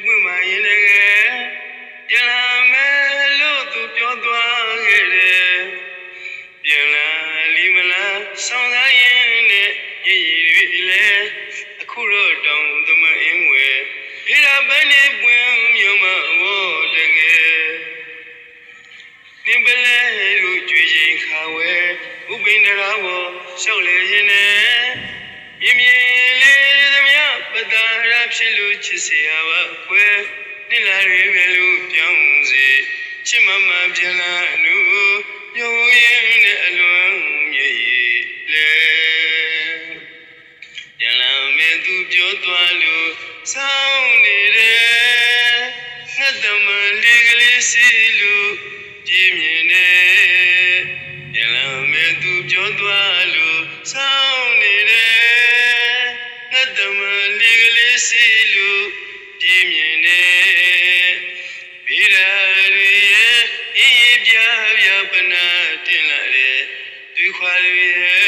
ပွင့်မှရင်တကယ်ပြန်လာမယ်လို့သူပြောသွားခဲ့တယ်ပြန်လာလီမလားဆောင်းသားရင်နဲ့ရည်ရည်တွေလဲအခုတော့တောင်းသမအင်းဝဲဒီရပန်းနေပွင့်မြမဝေါ်တကယ်နင်ပလဲတို့ကြွေရင်ခါဝဲဥပိန္ဒရာဝရှောက်လေရင်နဲ့မြင်မြင်လေးသမျှပတာရဖြစ်လို့ချစ်စရာပါကွယ်နိလာရီပဲလို့ပြောင်းစီချစ်မမပြန်လာနူညိုရင်နဲ့အလွန်မြေလေပြန်လာမယ်သူပြောသွားလို့ဆောင်းနေတယ်ငါတမလေးကလေးစီလို့ကြည်မြင်နေပြန်လာမယ်သူပြောသွားလို့ဆောင်းနေတယ်ငါတမလေးကလေးစီလို့ကြည်မြင်နေဗိရာရီရဲ့အေးပြပြပနာတင်လာတဲ့သူခွာရီရဲ့